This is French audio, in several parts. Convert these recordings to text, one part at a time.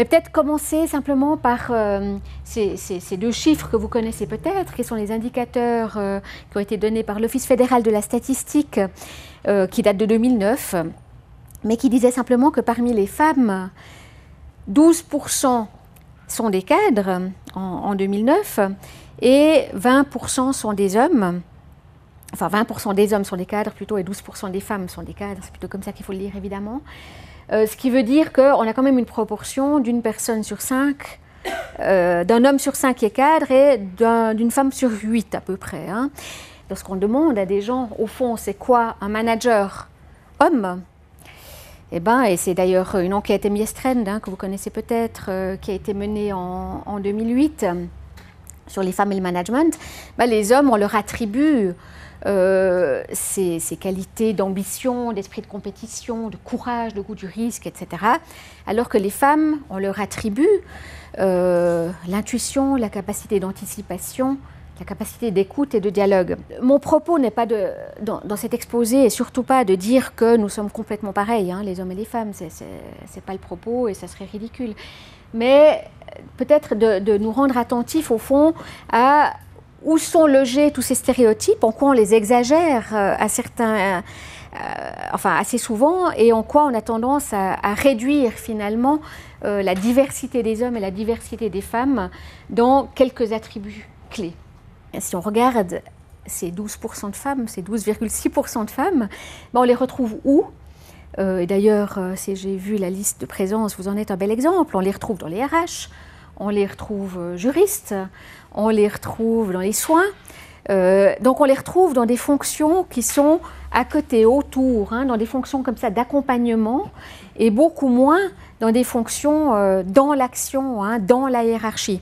Mais peut-être commencer simplement par ces deux chiffres que vous connaissez peut-être, qui sont les indicateurs qui ont été donnés par l'Office fédéral de la statistique, qui date de 2009, mais qui disait simplement que parmi les femmes, 12% sont des cadres en 2009 et 20% sont des hommes. Enfin, 20% des hommes sont des cadres plutôt et 12% des femmes sont des cadres. C'est plutôt comme ça qu'il faut le lire, évidemment. Ce qui veut dire qu'on a quand même une proportion d'une personne sur 5, d'un homme sur 5 qui est cadre et d'une femme sur 8 à peu près. Hein. Lorsqu'on demande à des gens, au fond, c'est quoi un manager homme? Eh ben, et c'est d'ailleurs une enquête MS Trend, hein, que vous connaissez peut-être, qui a été menée en 2008 sur les femmes et le management. Ben, les hommes, on leur attribue ces qualités d'ambition, d'esprit de compétition, de courage, de goût du risque, etc. Alors que les femmes, on leur attribue l'intuition, la capacité d'anticipation, la capacité d'écoute et de dialogue. Mon propos n'est pas dans cet exposé, et surtout pas de dire que nous sommes complètement pareils, hein, les hommes et les femmes, c'est pas le propos et ça serait ridicule. Mais peut-être de nous rendre attentifs au fond à où sont logés tous ces stéréotypes, en quoi on les exagère assez souvent, et en quoi on a tendance à réduire finalement la diversité des hommes et la diversité des femmes dans quelques attributs clés. Si on regarde ces 12% de femmes, ces 12,6% de femmes, on les retrouve où? Et d'ailleurs, si j'ai vu la liste de présence, vous en êtes un bel exemple. On les retrouve dans les RH, on les retrouve juristes, on les retrouve dans les soins. Donc on les retrouve dans des fonctions qui sont à côté, autour, hein, dans des fonctions comme ça d'accompagnement, et beaucoup moins dans des fonctions dans l'action, hein, dans la hiérarchie.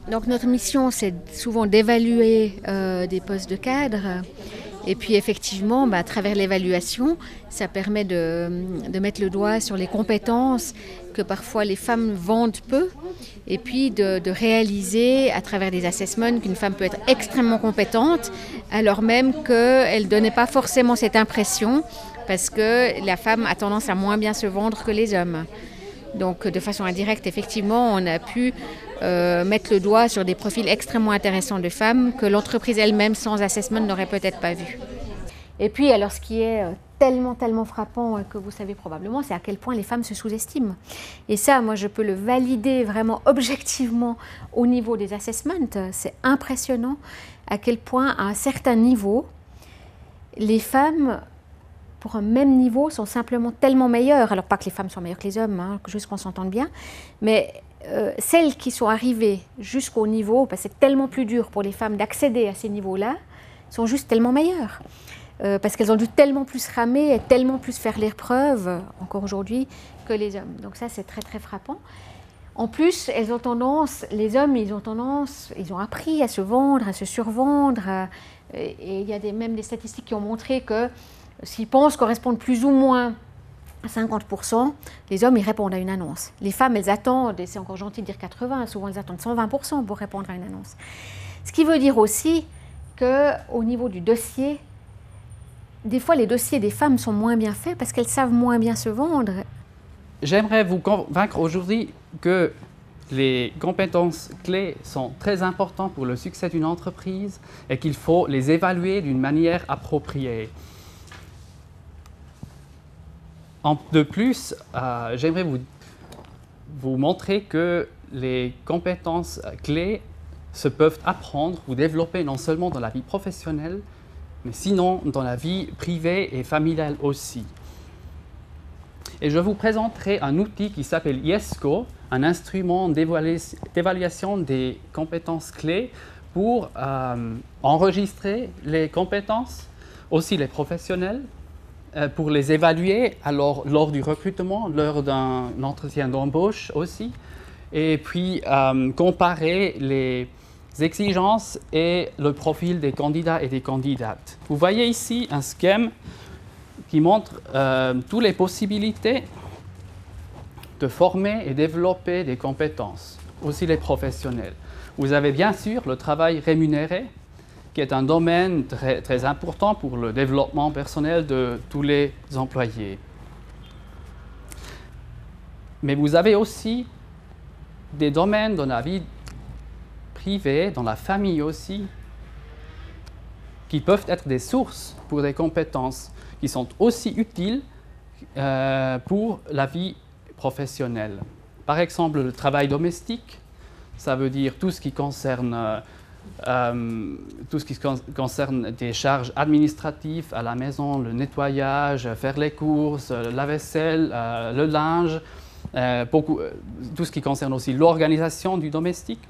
Donc notre mission, c'est souvent d'évaluer des postes de cadre. Et puis effectivement, à travers l'évaluation, ça permet de mettre le doigt sur les compétences que parfois les femmes vendent peu, et puis de réaliser à travers des assessments qu'une femme peut être extrêmement compétente, alors même qu'elle ne donnait pas forcément cette impression, parce que la femme a tendance à moins bien se vendre que les hommes. Donc de façon indirecte, effectivement, on a pu mettre le doigt sur des profils extrêmement intéressants de femmes que l'entreprise elle-même, sans assessment, n'aurait peut-être pas vu. Et puis, alors, ce qui est tellement frappant, que vous savez probablement, c'est à quel point les femmes se sous-estiment. Et ça, moi, je peux le valider vraiment objectivement au niveau des assessments. C'est impressionnant à quel point, à un certain niveau, les femmes, pour un même niveau, sont simplement tellement meilleures. Alors, pas que les femmes soient meilleures que les hommes, hein, juste qu'on s'entende bien, mais celles qui sont arrivées jusqu'au niveau, parce que c'est tellement plus dur pour les femmes d'accéder à ces niveaux-là, sont juste tellement meilleures. Parce qu'elles ont dû tellement plus ramer et tellement plus faire les preuves, encore aujourd'hui, que les hommes. Donc ça, c'est très frappant. En plus, elles ont tendance, les hommes, ils ont appris à se vendre, à se survendre. Et il y a même des statistiques qui ont montré que s'ils pensent correspondre plus ou moins à 50%, les hommes, ils répondent à une annonce. Les femmes, elles attendent, et c'est encore gentil de dire 80%, souvent elles attendent 120% pour répondre à une annonce. Ce qui veut dire aussi qu'au niveau du dossier, des fois, les dossiers des femmes sont moins bien faits parce qu'elles savent moins bien se vendre. J'aimerais vous convaincre aujourd'hui que les compétences clés sont très importantes pour le succès d'une entreprise et qu'il faut les évaluer d'une manière appropriée. De plus, j'aimerais vous montrer que les compétences clés se peuvent apprendre ou développer non seulement dans la vie professionnelle, mais sinon dans la vie privée et familiale aussi. Et je vous présenterai un outil qui s'appelle IESCO, un instrument d'évaluation des compétences clés pour enregistrer les compétences, aussi les professionnels, pour les évaluer alors, lors du recrutement, lors d'un entretien d'embauche aussi, et puis comparer les exigences et le profil des candidats et des candidates. Vous voyez ici un schème qui montre toutes les possibilités de former et développer des compétences, aussi les professionnels. Vous avez bien sûr le travail rémunéré, qui est un domaine très important pour le développement personnel de tous les employés. Mais vous avez aussi des domaines dans la vie privée, dans la famille aussi, qui peuvent être des sources pour des compétences qui sont aussi utiles pour la vie professionnelle. Par exemple, le travail domestique, ça veut dire tout ce qui concerne des charges administratives à la maison, le nettoyage, faire les courses, la vaisselle, le linge, tout ce qui concerne aussi l'organisation du domestique.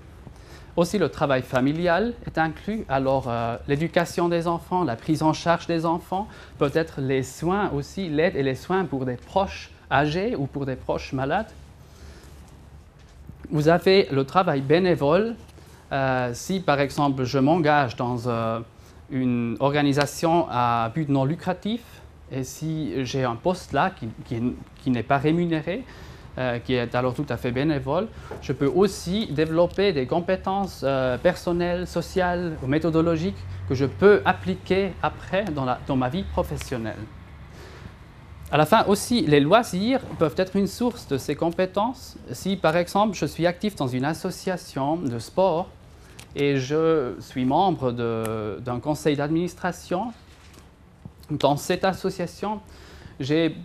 Aussi, le travail familial est inclus. Alors, l'éducation des enfants, la prise en charge des enfants, peut-être les soins aussi, l'aide et les soins pour des proches âgés ou pour des proches malades. Vous avez le travail bénévole. Si, par exemple, je m'engage dans une organisation à but non lucratif et si j'ai un poste là qui n'est pas rémunéré, qui est alors tout à fait bénévole, je peux aussi développer des compétences personnelles, sociales ou méthodologiques que je peux appliquer après dans ma vie professionnelle. À la fin aussi, les loisirs peuvent être une source de ces compétences. Si par exemple je suis actif dans une association de sport et je suis membre d'un conseil d'administration, dans cette association, j'ai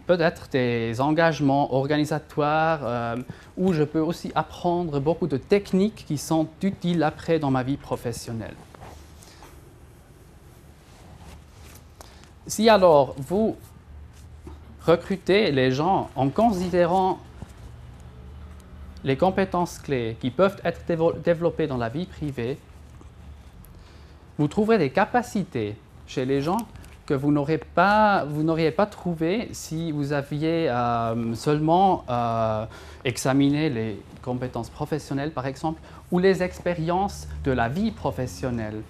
peut-être des engagements organisatoires où je peux aussi apprendre beaucoup de techniques qui sont utiles après dans ma vie professionnelle. Si alors vous recrutez les gens en considérant les compétences clés qui peuvent être développées dans la vie privée, vous trouverez des capacités chez les gens que vous n'auriez pas trouvé si vous aviez seulement examiné les compétences professionnelles, par exemple, ou les expériences de la vie professionnelle.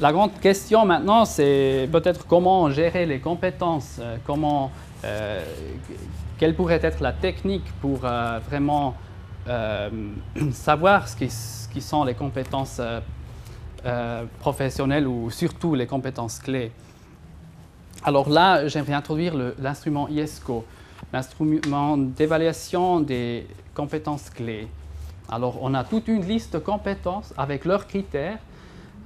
La grande question maintenant, c'est peut-être comment gérer les compétences, quelle pourrait être la technique pour vraiment savoir ce qui sont les compétences professionnelles ou surtout les compétences clés. Alors là, j'aimerais introduire l'instrument IESCO, l'instrument d'évaluation des compétences clés. Alors, on a toute une liste de compétences avec leurs critères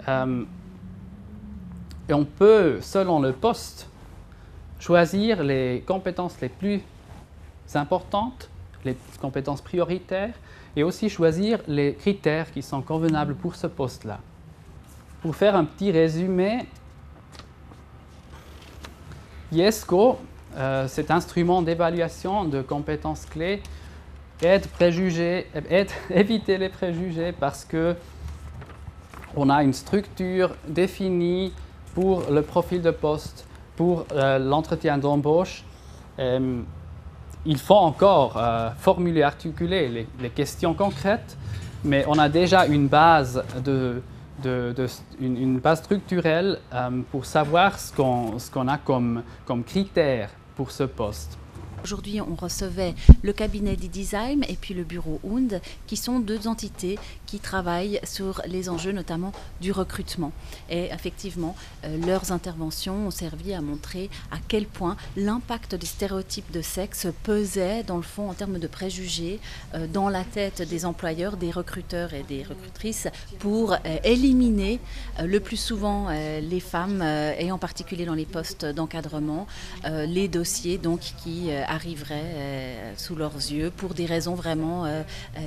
et on peut, selon le poste, choisir les compétences les plus importantes, les compétences prioritaires et aussi choisir les critères qui sont convenables pour ce poste-là. Pour faire un petit résumé, IESCO, cet instrument d'évaluation de compétences clés, aide éviter les préjugés parce qu'on a une structure définie pour le profil de poste, pour l'entretien d'embauche. Il faut encore formuler, articuler les questions concrètes, mais on a déjà une base une base structurelle pour savoir ce qu'on a comme critères pour ce poste. Aujourd'hui, on recevait le cabinet d'Idizyme et puis le bureau Ound, qui sont deux entités qui travaillent sur les enjeux notamment du recrutement. Et effectivement, leurs interventions ont servi à montrer à quel point l'impact des stéréotypes de sexe pesait, dans le fond, en termes de préjugés, dans la tête des employeurs, des recruteurs et des recrutrices, pour éliminer le plus souvent les femmes, et en particulier dans les postes d'encadrement, les dossiers donc qui arriveraient sous leurs yeux pour des raisons vraiment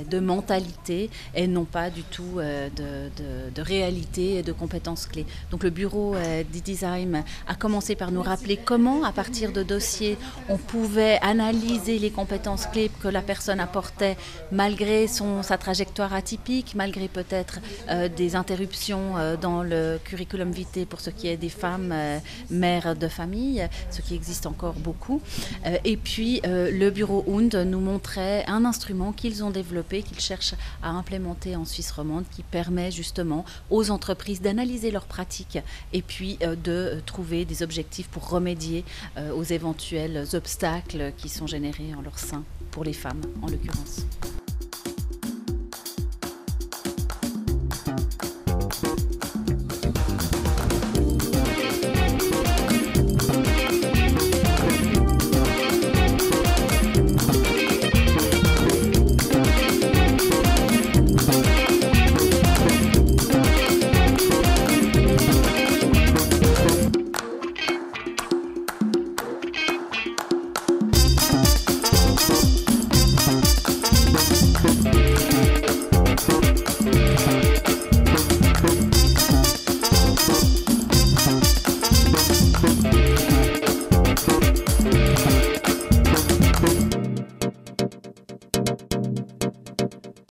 de mentalité et non pas du tout de réalité et de compétences clés. Donc le bureau d'Idizyme a commencé par nous rappeler comment, à partir de dossiers, on pouvait analyser les compétences clés que la personne apportait malgré sa trajectoire atypique, malgré peut-être des interruptions dans le curriculum vitae pour ce qui est des femmes mères de famille, ce qui existe encore beaucoup. Et puis le bureau Ound nous montrait un instrument qu'ils ont développé, qu'ils cherchent à implémenter en Suisse romande, qui permet justement aux entreprises d'analyser leurs pratiques et puis de trouver des objectifs pour remédier aux éventuels obstacles qui sont générés en leur sein, pour les femmes en l'occurrence.